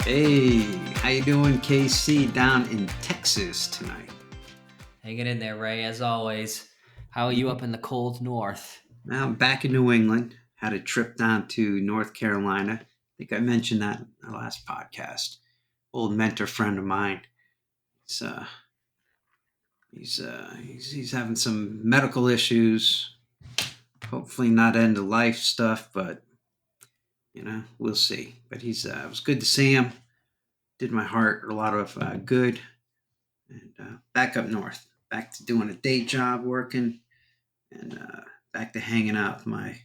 Hey, how you doing, KC, down in Texas tonight? Hanging in there, Ray, as always. How are you Mhm. up in the cold north? Now I'm back in New England. Had a trip down to North Carolina. I think I mentioned that in our last podcast. Old mentor friend of mine. He's uh, he's having some medical issues. Hopefully not end of life stuff, but we'll see. But it was good to see him. Did my heart a lot of good. And back up north, back to doing a day job working, and back to hanging out with my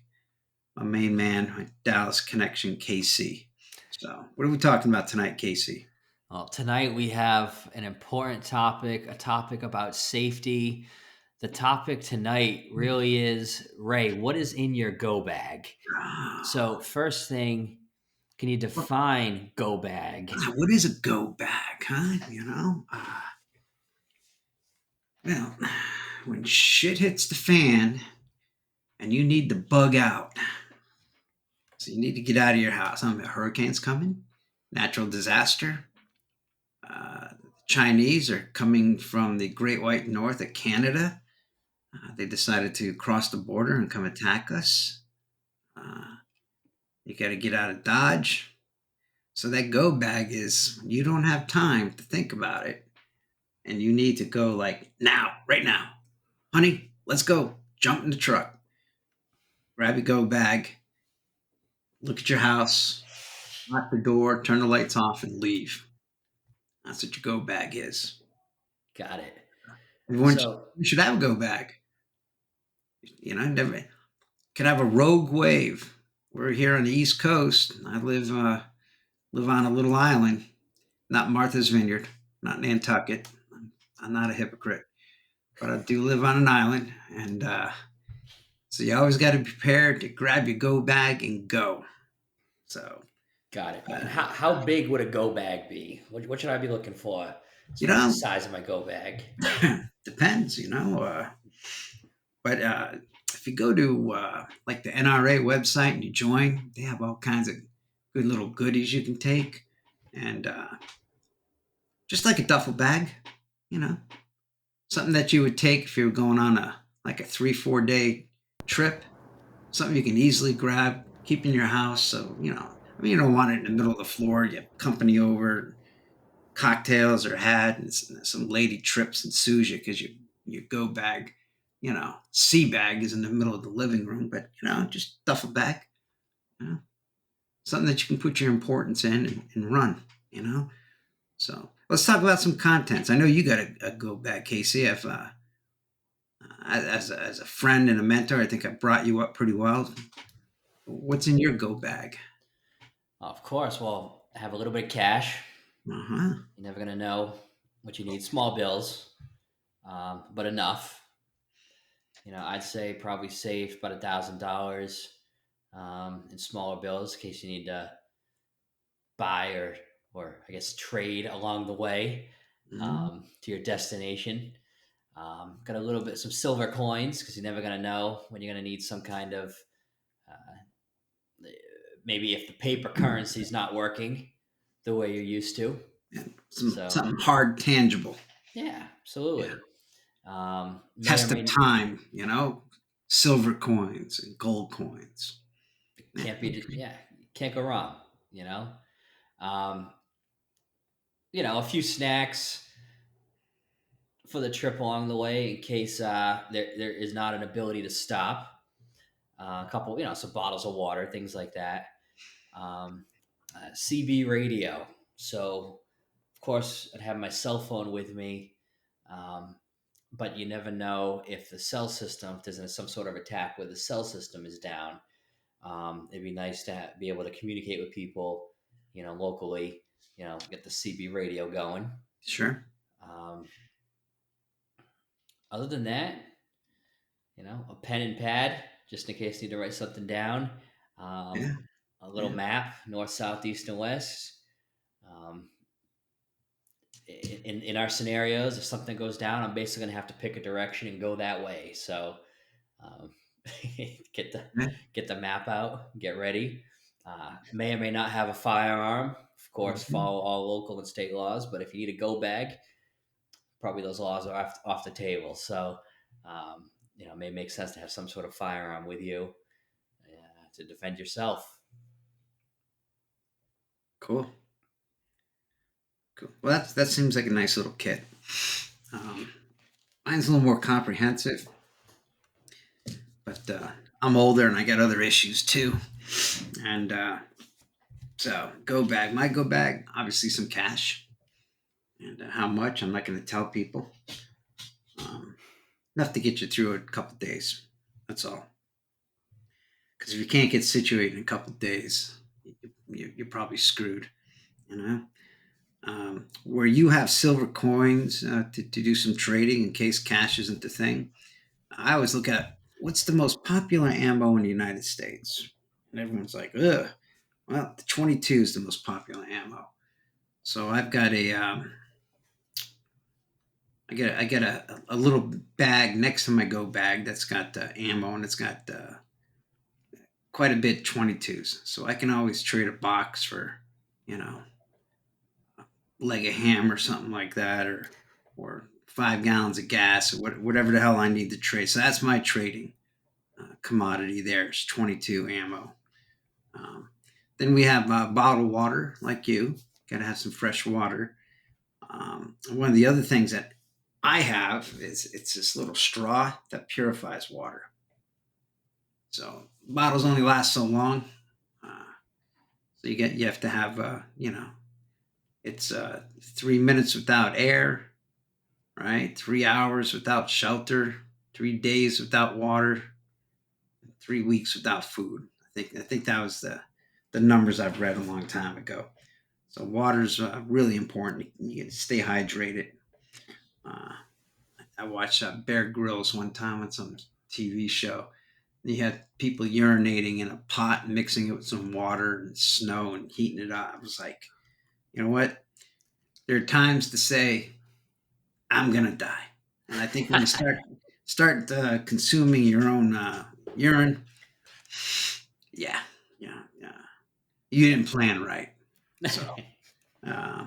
main man, my Dallas connection, KC. So, what are we talking about tonight, KC? Well, tonight we have an important topic, a topic about safety. The topic tonight really is, Ray, what is in your go bag? Ah, So, first thing, can you define go bag? what is a go bag, huh? Well, when shit hits the fan and you need to bug out, so you need to get out of your house. A hurricane's coming, natural disaster. Chinese are coming from the Great White North of Canada. They decided to cross the border and come attack us. Uh, you got to get out of Dodge. So that go bag is you don't have time to think about it, and you need to go like now, right now, honey. Let's go. Jump in the truck, grab your go bag, look at your house, lock the door, turn the lights off, and leave. That's what your go bag is. Got it. Everyone So, should have a go bag. Never could have a rogue wave. We're here on the East Coast. I live on a little island, not Martha's Vineyard, not Nantucket. I'm not a hypocrite, but I do live on an island, and so you always got to be prepared to grab your go bag and go. So got it. And uh, how big would a go bag be? What should I be looking for as you far as the know, size of my go bag? depends, but if you go to like the NRA website and you join, they have all kinds of good little goodies you can take, and just like a duffel bag, you know, something that you would take if you were going on a 3 4 day trip, something you can easily grab, keep in your house. So you don't want it in the middle of the floor. You have company over, cocktails are had, and some lady trips and sues you because your go bag, sea bag is in the middle of the living room. But just duffel bag, you know, something that you can put your importance in and run. You know. So let's talk about some contents. I know you got a go bag, Casey. As a friend and a mentor, I think I brought you up pretty well. What's in your go bag? Of course. Well, I have a little bit of cash. Uh huh. You're never going to know what you need. Small bills, but enough. I'd say probably save about $1,000 in smaller bills in case you need to buy or I guess trade along the way Mm-hmm. to your destination. Got a little bit some silver coins because you're never gonna know when you're gonna need some kind of maybe if the paper currency is not working the way you're used to. And So something hard, tangible. yeah, Yeah. absolutely. May or Test of may time. Silver coins and gold coins. Yeah. can't be yeah, can't go wrong. You know, um, a few snacks for the trip along the way in case there is not an ability to stop. A couple, some bottles of water, things like that. Um, CB radio. So, of course, I'd have my cell phone with me, um, but you never know if the cell system, if there's some sort of attack where the cell system is down. It'd be nice to be able to communicate with people, locally, get the CB radio going. Sure. Um, Other than that, a pen and pad just in case you need to write something down. Yeah. Um, a little Yeah. map, north, south, east, and west. Um, in our scenarios, if something goes down, I'm basically going to have to pick a direction and go that way. So um, get the Yeah. get the map out, get ready. May or may not have a firearm of course, Mhm. follow all local and state laws. But if you need a go bag, probably those laws are off the table. So, it may make sense to have some sort of firearm with you to defend yourself. Cool. Cool. Well, that seems like a nice little kit. Um, Mine's a little more comprehensive, but I'm older and I got other issues too. And so, go bag. My go bag, obviously, some cash. And how much, I'm not going to tell people. Um, Enough to get you through a couple days. That's all. Because if you can't get situated in a couple days, you're probably screwed. You know, where you have silver coins to do some trading in case cash isn't the thing. I always look at what's the most popular ammo in the United States, and everyone's like, "Ugh." Well, the 22 is the most popular ammo. So I've got a little bag next to my go bag that's got ammo, and it's got quite a bit 22s. So I can always trade a box for, you know, leg of ham or something like that, or 5 gallons of gas, or whatever the hell I need to trade. So that's my trading commodity. There's 22 ammo. Um, then we have bottled water, like you. Got to have some fresh water. One of the other things that I have is it's this little straw that purifies water. So bottles only last so long. Uh, so you have to have it's 3 minutes without air, right? 3 hours without shelter, 3 days without water, 3 weeks without food. I think that was the numbers I've read a long time ago. So water's really important. You get to stay hydrated. Uh, I watched Bear Grylls one time on some TV show. And he had people urinating in a pot and mixing it with some water and snow and heating it up. I was like, you know what? There are times to say I'm gonna die, and I think when you start consuming your own urine, yeah, yeah, you didn't plan right. So uh,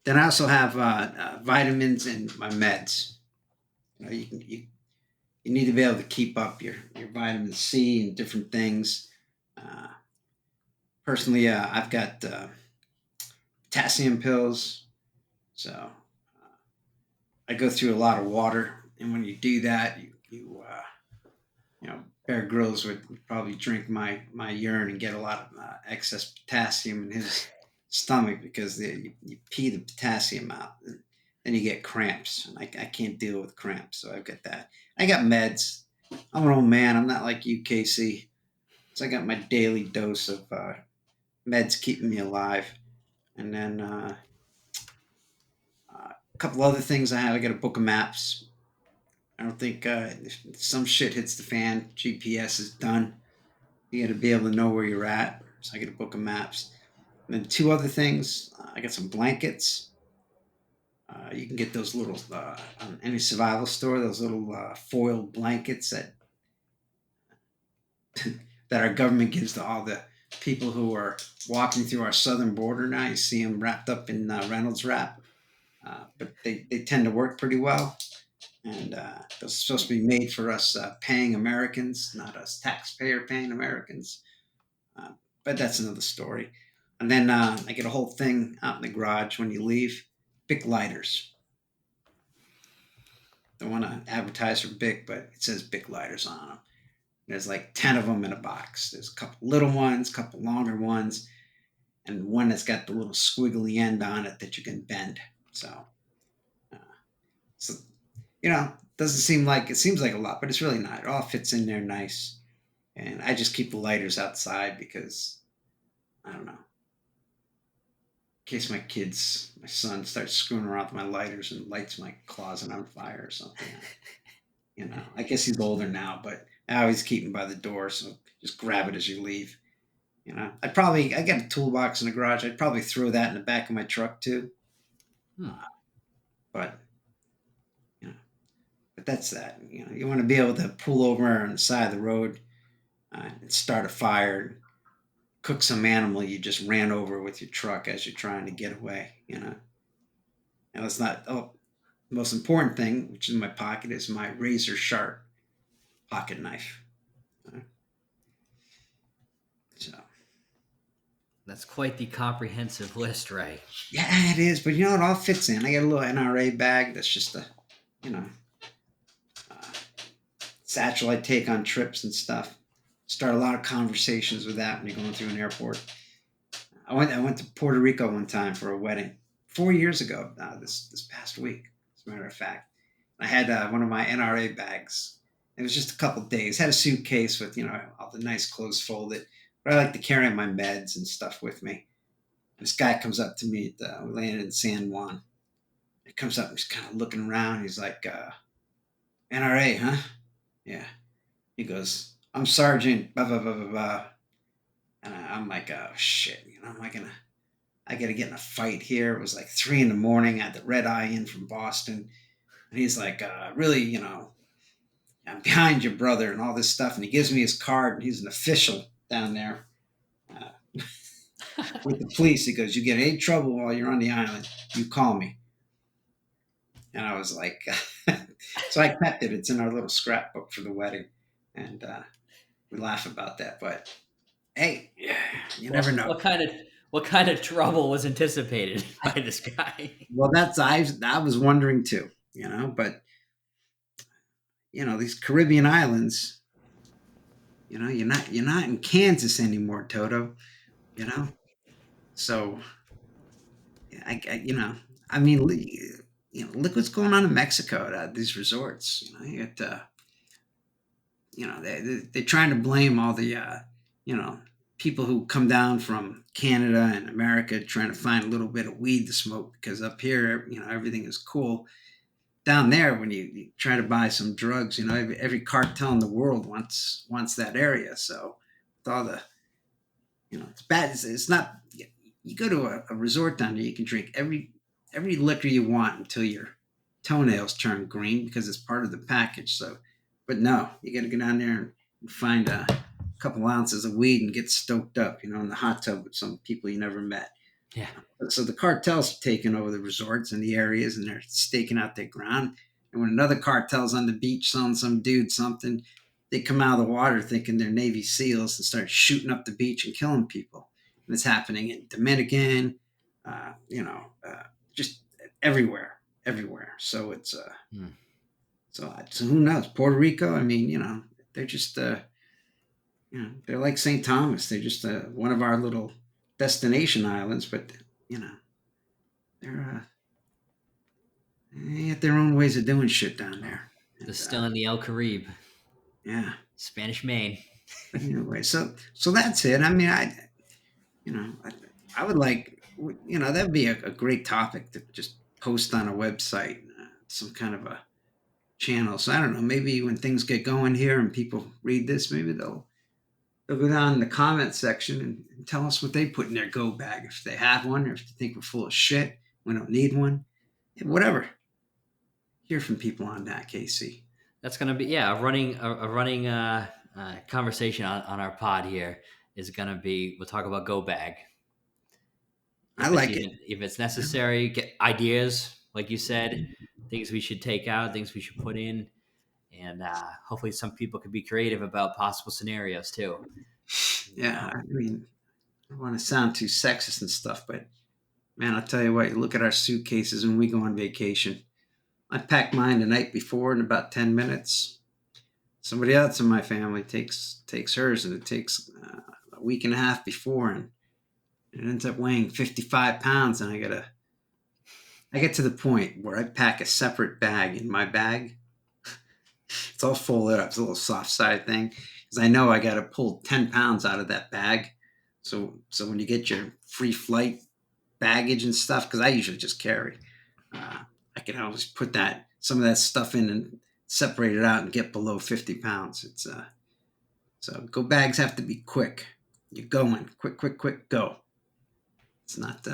then I also have vitamins and my meds. You need to be able to keep up your vitamin C and different things. Uh, Personally, I've got potassium pills, so I go through a lot of water, and when you do that, Bear Grylls would probably drink my urine and get a lot of excess potassium in his stomach because you pee the potassium out, and then you get cramps, and I can't deal with cramps, so I've got that. I got meds. I'm an old man. I'm not like you, Casey. So I got my daily dose of meds keeping me alive, and then a couple other things I have. I got a book of maps. I don't think if some shit hits the fan, GPS is done. You got to be able to know where you're at. So I get a book of maps. And then two other things. I got some blankets. You can get those little on any survival store. Those little foil blankets that our government gives to all the people who are walking through our southern border now. You see them wrapped up in Reynolds wrap, but they tend to work pretty well. And they're supposed to be made for us paying Americans, not us taxpayer paying Americans. Uh, but that's another story. And then I get a whole thing out in the garage when you leave. Bic lighters. Don't want to advertise for Bic, but it says Bic lighters on them. There's like 10 of them in a box. There's a couple little ones, a couple longer ones, and one that's got the little squiggly end on it that you can bend. So, uh, so doesn't seem like it seems like a lot, but it's really not. It all fits in there nice. And I just keep the lighters outside because I don't know, case my son starts screwing around with my lighters and lights my closet on fire or something. I guess he's older now, but I always keep him by the door, so just grab it as you leave. I got a toolbox in the garage. I'd probably throw that in the back of my truck too. Hmm. But you know, but that's that. You want to be able to pull over on the side of the road and start a fire. cook some animal you just ran over with your truck as you're trying to get away. And it's not. Oh, the most important thing, which is in my pocket, is my razor sharp pocket knife. Uh, So That's quite the comprehensive list, Ray. yeah, it is. But it all fits in. I got a little NRA bag that's just a you know uh, satchel I take on trips and stuff. Start a lot of conversations with that when you're going through an airport. I went to Puerto Rico one time for a wedding 4 years ago. This past week, as a matter of fact, I had one of my NRA bags. It was just a couple days. Had a suitcase with all the nice clothes folded, but I like to carry my meds and stuff with me. And this guy comes up to me. We landed in San Juan. He comes up and he's kind of looking around. He's like, "NRA, huh?" Yeah. He goes, "I'm Sergeant blah blah blah blah blah." And I'm like, "Oh shit, am I gonna I got to get in a fight here." It was like 3 in the morning. I had the red eye in from Boston. And he's like, really, I'm behind your brother and all this stuff. And he gives me his card and he's an official down there uh, with the police. He goes, "You get any trouble while you're on the island, you call me." And I was like, so I kept it. It's in our little scrapbook for the wedding. And we laugh about that. But hey, you never Well, know. what kind of trouble was anticipated by this guy? Well, I was wondering too, but these Caribbean islands, you're not in Kansas anymore, Toto. You know, so I mean, look what's going on in Mexico at these resorts. You got they're trying to blame all the you know people who come down from Canada and America trying to find a little bit of weed to smoke because up here everything is cool. Down there, when you try to buy some drugs, every cartel in the world wants that area. So with all the it's bad. It's not. You go to a resort down there, you can drink every liquor you want until your toenails turn green because it's part of the package. So, but no, you got to go down there and find a couple ounces of weed and get stoked up, in the hot tub with some people you never met. Yeah. So the cartels are taking over the resorts and the areas, and they're staking out their ground. And when another cartel's on the beach selling some dude something, they come out of the water thinking they're Navy SEALs and start shooting up the beach and killing people. And it's happening in Dominican, uh, you know, uh, just everywhere, everywhere. So it's Hmm. so who knows? Puerto Rico. I mean, they're just they're like St. Thomas. They're just one of our little destination islands, but you know they're they got their own ways of doing shit down Well, there. they're And still in the El Caribe, yeah, Spanish Main. but anyway, so that's it. I mean, I would like that'd be a great topic to just post on a website, some kind of a channel. So I don't know, maybe when things get going here and people read this, maybe they'll go down in the comment section and tell us what they put in their go bag if they have one or if they think we're full of shit. We don't need one. Whatever. Hear from people on that, Casey. That's gonna be, yeah, a running conversation on our pod here is gonna be, we'll talk about go bag, I if it's like it. even if it's necessary, get ideas like you said, things we should take out, things we should put in, and hopefully some people can be creative about possible scenarios too. You Yeah, know, I mean, I don't want to sound too sexist and stuff, but man, I'll tell you what, you look at our suitcases when we go on vacation. I pack mine the night before in about 10 minutes. Somebody else in my family takes hers, and it takes a week and a half before, and it ends up weighing 55 pounds. And I get to the point where I pack a separate bag in my bag. It's all folded up. It's a little soft side thing because I know I got to pull 10 pounds out of that bag. So when you get your free flight baggage and stuff, because I usually just carry, I can always put that some of that stuff in and separate it out and get below 50 pounds. It's so go bags have to be quick. You're going quick, quick, quick, go. It's not.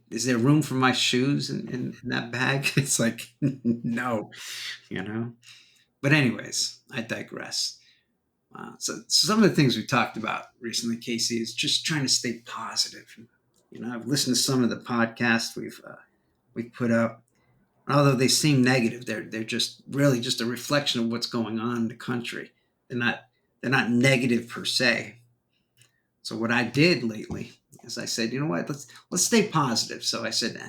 Is there room for my shoes in that bag? It's like no, you know. But anyways, I digress. So some of the things we talked about recently, Casey, is just trying to stay positive. You know, I've listened to some of the podcasts we've put up. Although they seem negative, they're just really just a reflection of what's going on in the country. They're not they're not negative per se. So what I did lately is I said, you know what, let's stay positive. So I said,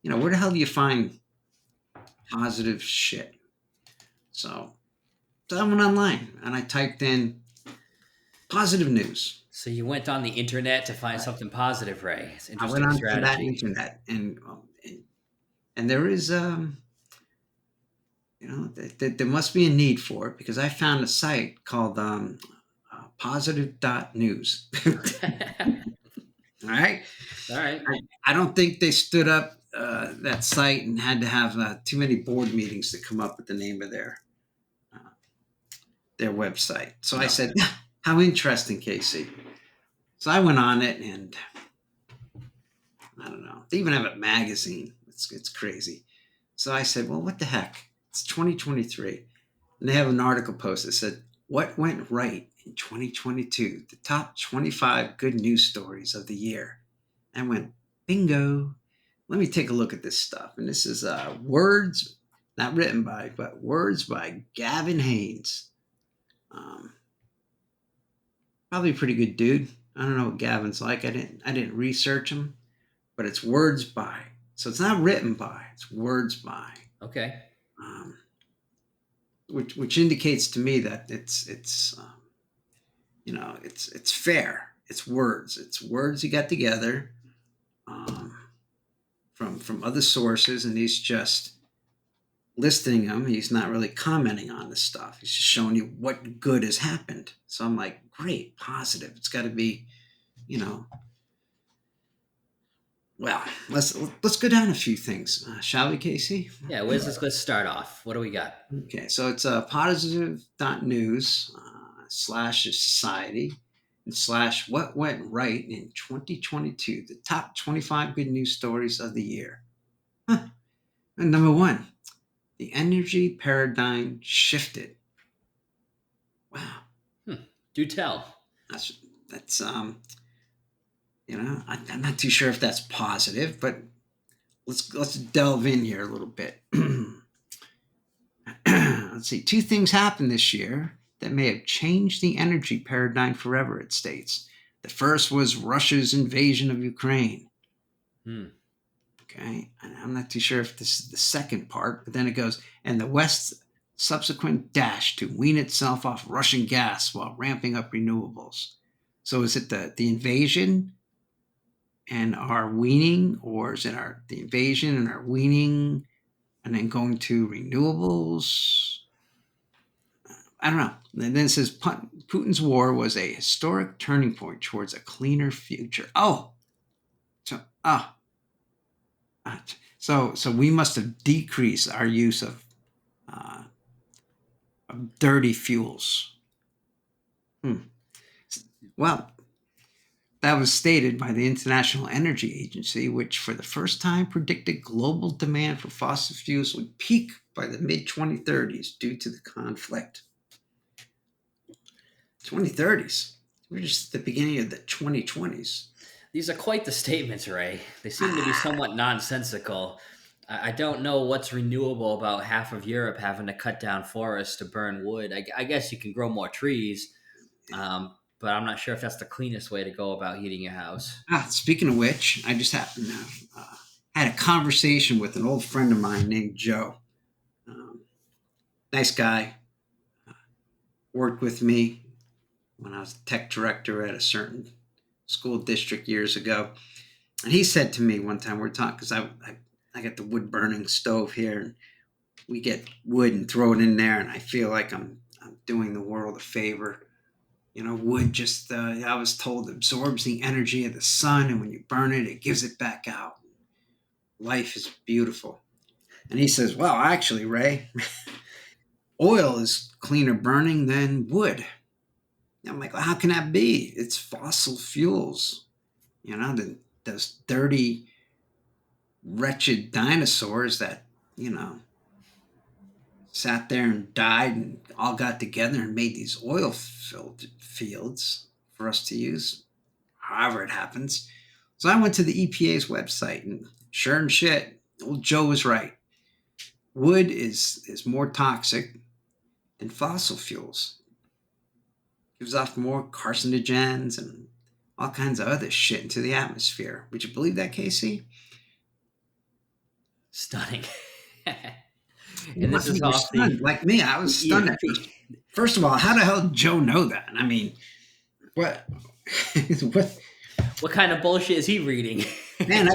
you know, where the hell do you find positive shit? So, so I went online and I typed in positive news. So you went on the internet to find something positive, Ray. It's I went interesting onto that strategy. internet and there is you know there must be a need for it because I found a site called positive.news. All right. All right. I don't think they stood up that site and had to have too many board meetings to come up with the name of uh, their website. So I No. said, "How interesting, Casey." So I went on it, and I don't know. They even have a magazine. It's crazy. So I said, "Well, what the heck? It's 2023," and they have an article post that said, "What went right in 2022? The top 25 good news stories of the year." I went, "Bingo." Let me take a look at this stuff. And this is words, not written by, but words by Gavin Haynes. Um, Probably a pretty good dude. I don't know what Gavin's like. I didn't research him, but it's words by. So it's not written by. It's words by. Okay. Um, which indicates to me that it's you know it's fair. It's words. It's words he got together um, from other sources, and he's just listing them. He's not really commenting on the stuff. He's just showing you what good has happened. So I'm like, great, positive. It's got to be, you know. Well, let's go down a few things, shall we, Casey? Yeah, let's start off. What do we got? Okay, so it's positive.news slash society and slash what went right in 2022, the top 25 good news stories of the year. Huh. And number one, the energy paradigm shifted. Wow, Hmm. Do tell. that's that's you know I'm not too sure if that's positive, but let's delve in here a little bit. Let's see. Two things happened this year that may have changed the energy paradigm forever. It states the first was Russia's invasion of Ukraine. Hmm. Okay, and I'm not too sure if this is the second part, but then it goes and the West's subsequent dash to wean itself off Russian gas while ramping up renewables. So is it the invasion and our weaning, or is it the invasion and our weaning, and then going to renewables? I don't know. And then it says Putin's war was a historic turning point towards a cleaner future. Oh, so uh, so we must have decreased our use uh, of dirty fuels. Hmm. Well, that was stated by the International Energy Agency, which for the first time predicted global demand for fossil fuels would peak by the mid 2030s due to the conflict. 2030s. We're just at the beginning of the 2020s. These are quite the statements, Ray. They seem to be Ah, somewhat nonsensical. I don't know what's renewable about half of Europe having to cut down forests to burn wood. I guess you can grow more trees, but I'm not sure if that's the cleanest way to go about heating your house. Speaking of which, I just happened to had a conversation with an old friend of mine named Joe. Um, Nice guy. Worked with me when I was tech director at a certain school district years ago. And he said to me one time, we're talking, because I got the wood burning stove here, and we get wood and throw it in there, and I feel like I'm doing the world a favor. You know, wood just, I was told, absorbs the energy of the sun, and when you burn it, it gives it back out. Life is beautiful. And he says, well, actually, Ray, oil is cleaner burning than wood. And I'm like, well, how can that be? It's fossil fuels. You know, those dirty, wretched dinosaurs that, you know, sat there and died and all got together and made these oil filled fields for us to use, however it happens. So I went to the EPA's website and sure and shit, old Joe was right. Wood is more toxic than fossil fuels. Gives off more carcinogens and all kinds of other shit into the atmosphere. Would you believe that, Casey? Stunning. You And this must is be off the stunned like me. I was stunned at first. First of all, how the hell did Joe know that? I mean, what? what? what kind of bullshit is he reading? Man,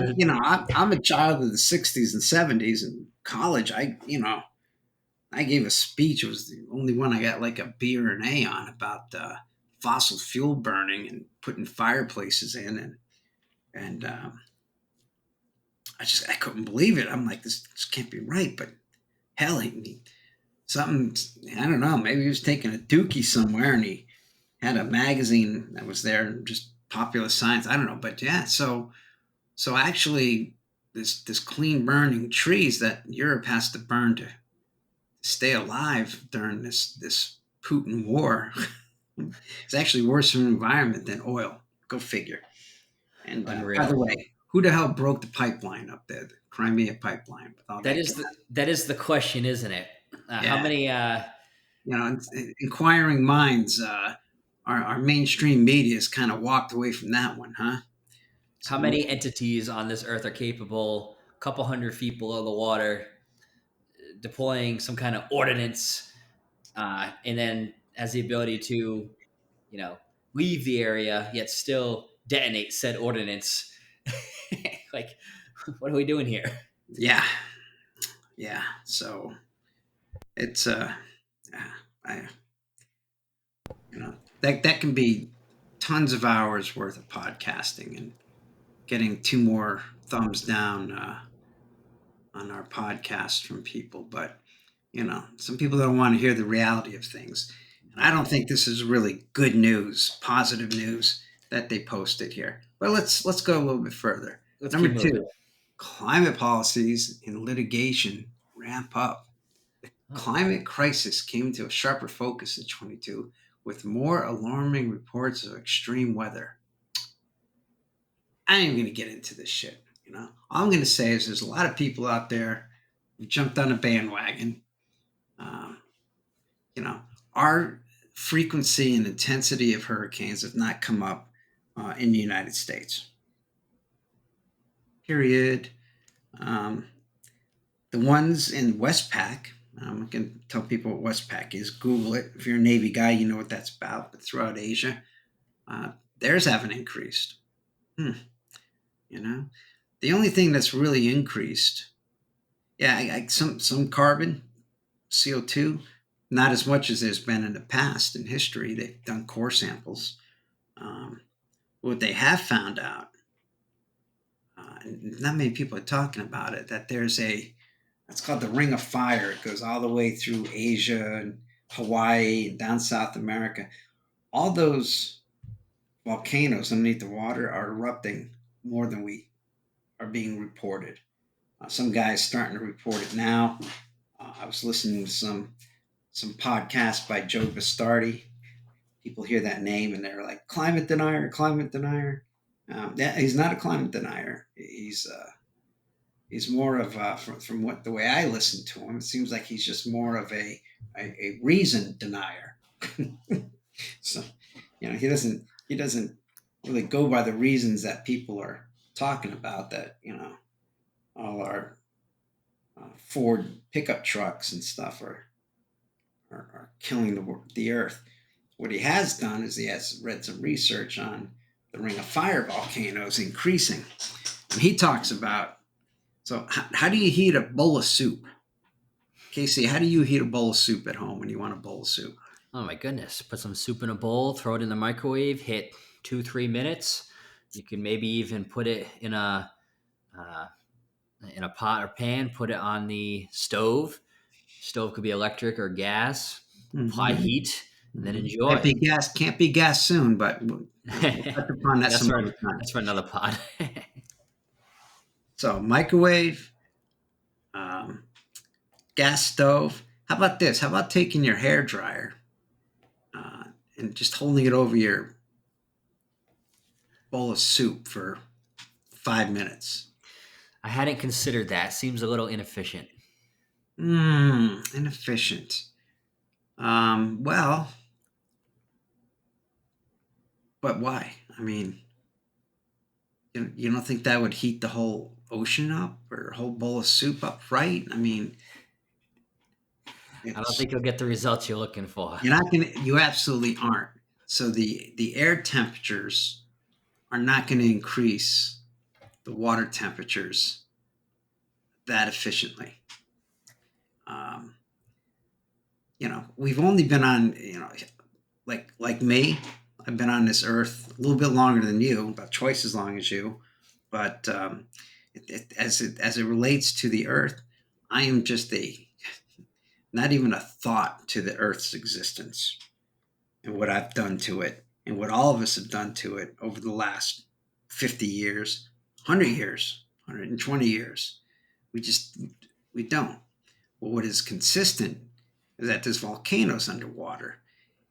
I'm a child of the '60s and '70s. In college, I gave a speech. It was the only one I got like a B or an A on about fossil fuel burning and putting fireplaces in, and I couldn't believe it. I'm like, this can't be right. But hell, something, I don't know. Maybe he was taking a dookie somewhere and he had a magazine that was there and just popular science. I don't know, but yeah. So actually, this clean burning trees that Europe has to burn to stay alive during this Putin war is actually worse for the environment than oil. Go figure. And by the Unreal. way, who the hell broke the pipeline up there, the Crimea pipeline, with all that gas? That is the question, isn't it? How Yeah, many inquiring minds. Our mainstream media has kind of walked away from that one, huh? how So many entities on this earth are capable, a couple hundred feet below the water, deploying some kind of ordinance, and then has the ability to, you know, leave the area yet still detonate said ordinance? Like, what are we doing here? yeah, yeah. So it's yeah, I that can be tons of hours worth of podcasting and getting two more thumbs down on our podcast from people. But some people don't want to hear the reality of things, and I don't think this is really good news, positive news that they posted here. But let's go a little bit further. Let's Number keep moving. two, climate policies and litigation ramp up. Oh, Climate crisis came into a sharper focus in 22 with more alarming reports of extreme weather. I ain't going to get into this shit. All I'm going to say is there's a lot of people out there who jumped on a bandwagon. Um, you know, our frequency and intensity of hurricanes have not come up in the United States. Period. Um, the ones in Westpac, I can tell people what Westpac is. Google it. If you're a Navy guy, you know what that's about. But throughout Asia, theirs haven't increased. Hmm, you know, the only thing that's really increased, yeah, some carbon, CO2, not as much as there's been in the past in history. They've done core samples. Um, what they have found out, and not many people are talking about it, that it's called the Ring of Fire. It goes all the way through Asia and Hawaii and down South America. All those volcanoes underneath the water are erupting more than we are being reported. Some guys starting to report it now. I was listening to some podcast by Joe Bastardi. People hear that name and they're like, climate denier, climate denier. Yeah, he's not a climate denier. He's more of from what the way I listen to him, it seems like he's just more of a reason denier. So he doesn't really go by the reasons that people are talking about. That all our Ford pickup trucks and stuff are killing the earth. What he has done is he has read some research on the Ring of Fire volcanoes increasing. And he talks about, so how do you heat a bowl of soup? Casey, how do you heat a bowl of soup at home when you want a bowl of soup? oh my goodness! Put some soup in a bowl, throw it in the microwave, hit 2 3 minutes. You can maybe even put it uh, in a pot or pan. Put it on the stove. Stove could be electric or gas. Apply Mm-hmm. heat and then Mm-hmm. enjoy. Can't be gas soon, but we'll touch upon that that's some for other time. that's for another pod. So microwave, um, gas stove. How about this? How about taking your hair dryer uh, and just holding it over your bowl of soup for 5 minutes? I hadn't considered that. Seems a little inefficient. Inefficient. Well, but why? I mean, you don't think that would heat the whole ocean up or a whole bowl of soup up, right? I mean, I don't it's think you'll get the results you're looking for. you're not gonna. You absolutely aren't. So the air temperatures are not going to increase the water temperatures that efficiently. Um, we've only been on, like me, I've been on this earth a little bit longer than you, about twice as long as you. But as it relates to the earth, I am just not even a thought to the earth's existence and what I've done to it and what all of us have done to it over the last 50 years, 100 years, 120 years. We just, we don't. Well, what is consistent is that there's volcanoes underwater.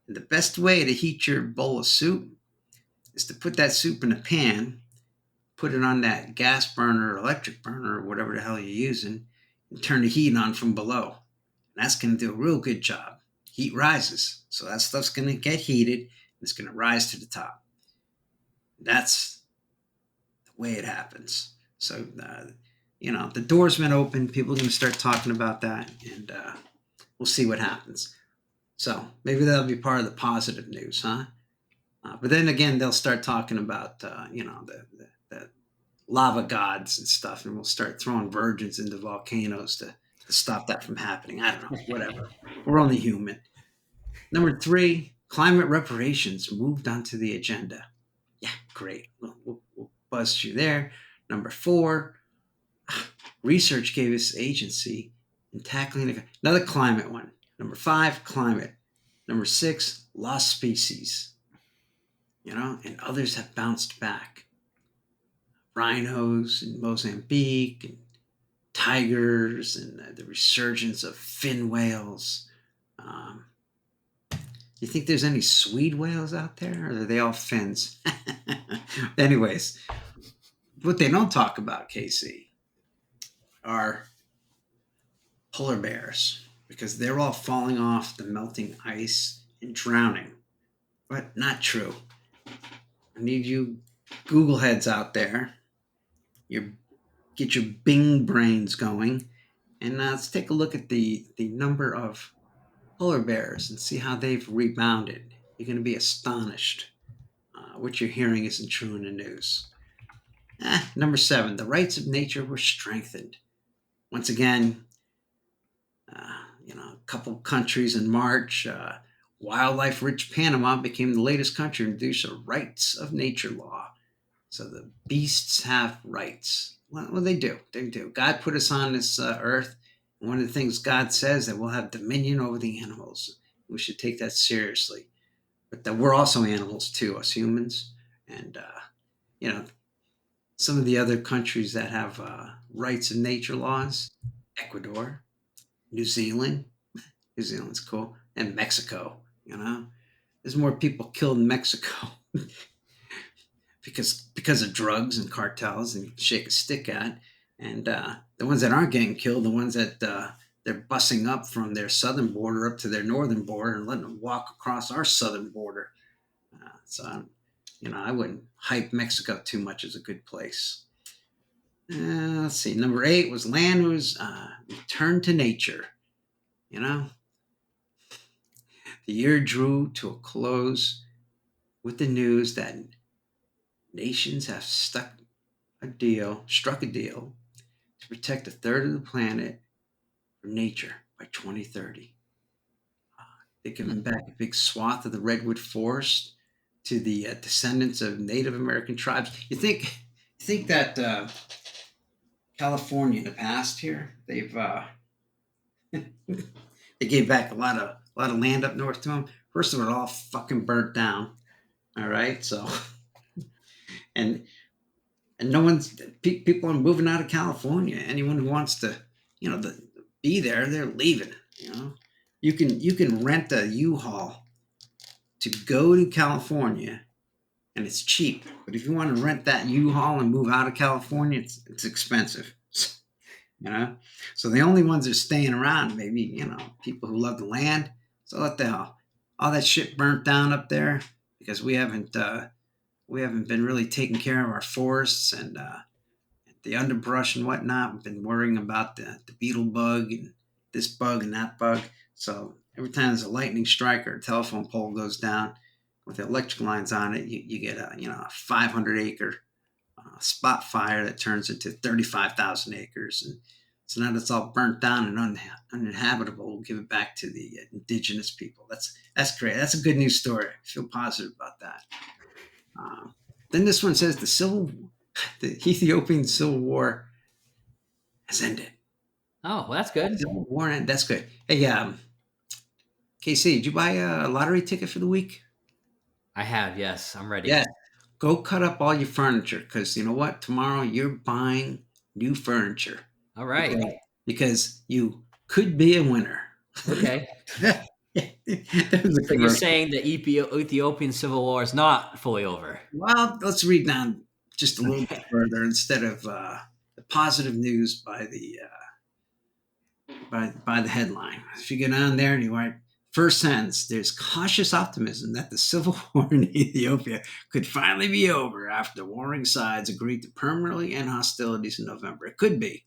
And the best way to heat your bowl of soup is to put that soup in a pan, put it on that gas burner or electric burner or whatever the hell you're using, and turn the heat on from below. And that's going to do a real good job. Heat rises. So that stuff's going to get heated and it's going to rise to the top. That's the way it happens. So, the door's been open. People are going to start talking about that, and we'll see what happens. So maybe that'll be part of the positive news, huh? But then again, they'll start talking about, the lava gods and stuff, and we'll start throwing virgins into volcanoes to stop that from happening. I don't know, whatever. We're only human. Number three, climate reparations moved onto the agenda. Yeah, great. We'll buzz you there. Number four, research gave us agency in tackling another climate one. Number five, climate. Number six, lost species. And others have bounced back. Rhinos in Mozambique, and tigers, and the resurgence of fin whales. Um, you think there's any Swede whales out there, or are they all fins? Anyways, what they don't talk about, Casey, are polar bears because they're all falling off the melting ice and drowning. But not true. I need you Google heads out there. You get your Bing brains going, and let's take a look at the number of polar bears and see how they've rebounded. You're going to be astonished. What you're hearing isn't true in the news. Number seven, the rights of nature were strengthened. Once again, a couple countries in March. Wildlife rich Panama became the latest country to introduce a rights of nature law. So the beasts have rights. Well, they do. They do. God put us on this earth. And one of the things God says that we'll have dominion over the animals. We should take that seriously. But that we're also animals too, us humans. And, you know, some of the other countries that have rights of nature laws, Ecuador, New Zealand. New Zealand's cool. And Mexico. There's more people killed in Mexico because of drugs and cartels and shake a stick at. And the ones that aren't getting killed, the ones that they're bussing up from their southern border up to their northern border and letting them walk across our southern border. So I wouldn't hype Mexico too much as a good place. Let's see. Number eight was land was returned to nature. You know, the year drew to a close with the news that nations have struck a deal to protect a third of the planet from nature by 2030. They're giving back a big swath of the redwood forest to the descendants of Native American tribes. You think that California in the past here they've they gave back a lot of land up north to them. First of all, it all fucking burnt down. All right, so and no one's people are moving out of California. Anyone who wants to, be there, they're leaving. You can rent a U-Haul to go to California, and it's cheap. But if you want to rent that U-Haul and move out of California, it's expensive. You know, so the only ones that are staying around, maybe people who love the land. So what the hell? All that shit burnt down up there because we haven't been really taking care of our forests and the underbrush and whatnot. We've been worrying about the beetle bug and this bug and that bug. So every time there's a lightning strike or a telephone pole goes down with the electric lines on it, you get a 500-acre spot fire that turns into 35,000 acres. And so now that's all burnt down and uninhabitable. We'll give it back to the indigenous people. That's great. That's a good news story. I feel positive about that. Uh, then this one says the Ethiopian civil war has ended. Oh, well, that's good. Civil war ended. That's good. Hey, KC, did you buy a lottery ticket for the week? I have, yes. I'm ready. Yes. Go cut up all your furniture because you know what? Tomorrow you're buying new furniture All right. because because you could be a winner. Okay. That was a So you're commercial. saying the Ethiopian civil war is not fully over? Well, let's read down just a little bit Okay. further instead of the positive news by the headline. If you get on there and you write first sentence, there's cautious optimism that the civil war in Ethiopia could finally be over after warring sides agreed to permanently end hostilities in November. It could Huh. be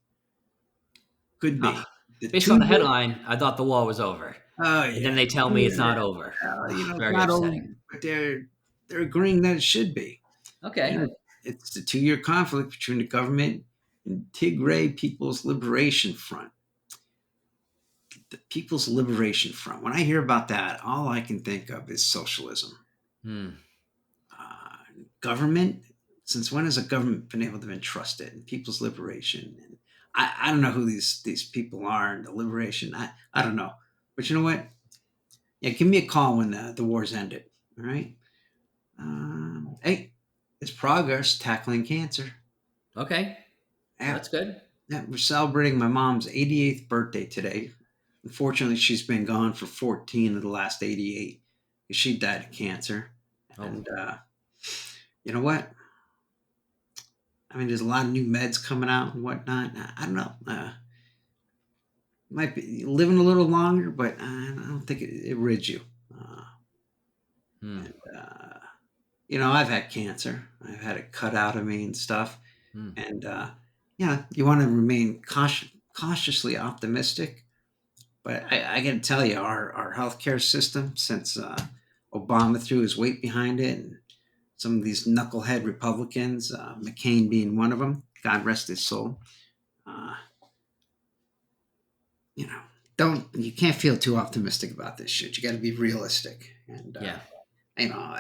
the Based on the 2 year. headline, I thought the war was over. Oh And then yeah, they tell me it's yeah. not over. Ugh, It's very not over, upsetting. but they're agreeing that it should be. You Okay. know, it's the 2 year conflict between the government and Tigray People's Liberation Front. The People's Liberation Front. When I hear about that, all I can think of is socialism. Hmm. Uh, Government. Since when has a government been able to be trusted? And People's Liberation. And I don't know who these people are in the liberation. I don't know. But you know what? Yeah, give me a call when the war's ended. All right. Hey, it's progress tackling cancer. Okay. Well, Yeah, that's good. yeah, we're celebrating my mom's 88th birthday today. Unfortunately, she's been gone for 14 of the last 88. She died of cancer. Oh, And you know what? I mean, there's a lot of new meds coming out and whatnot. I don't know. Might be living a little longer, but I don't think it rids you. Uh, hmm. and, I've had cancer. I've had it cut out of me and stuff. Hmm. And, yeah, you want to remain cautiously optimistic. But I got to tell you, our healthcare system, since Obama threw his weight behind it, and some of these knucklehead Republicans, McCain being one of them, God rest his soul, uh, you know, you can't feel too optimistic about this shit. You got to be realistic. And, Yeah. you know,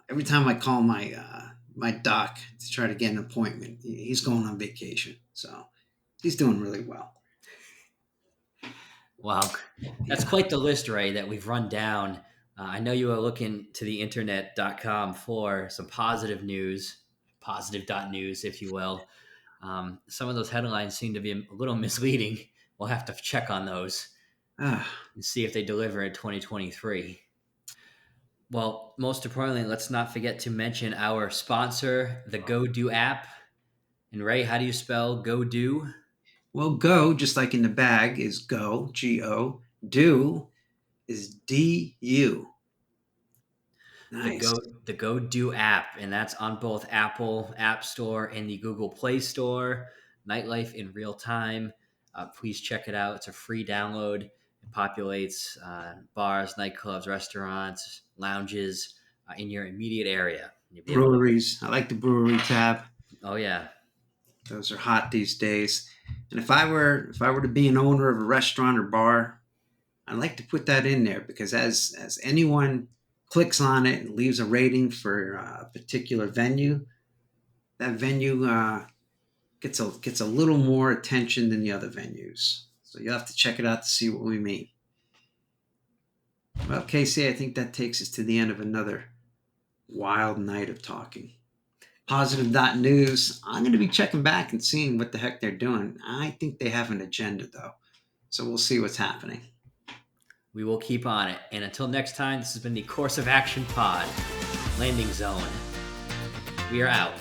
every time I call my doc to try to get an appointment, he's going on vacation. So he's doing really well. Wow. That's Yeah. quite the list, Ray, that we've run down. I know you are looking to the internet.com for some positive news, positive.news, if you will. Some of those headlines seem to be a little misleading. We'll have to check on those Ah, and see if they deliver in 2023. Well, most importantly, let's not forget to mention our sponsor, the GoDo app. And Ray, how do you spell GoDo? well, go, just like in the bag, is go, Go. Do is DU. The Nice. Go the GoDo app, and that's on both Apple App Store and the Google Play Store. Nightlife in real time. Please check it out. It's a free download. It populates bars, nightclubs, restaurants, lounges in your immediate area. You'll be able to. Breweries. I like the brewery tab. Oh yeah, Those are hot these days. And if I were to be an owner of a restaurant or bar, I'd like to put that in there because as anyone clicks on it and leaves a rating for a particular venue, that venue gets a little more attention than the other venues. So you'll have to check it out to see what we mean. Well, Casey, I think that takes us to the end of another wild night of talking. Positive News. I'm going to be checking back and seeing what the heck they're doing. I think they have an agenda, though. So we'll see what's happening. We will keep on it. And until next time, this has been the Course of Action Pod Landing Zone. We are out.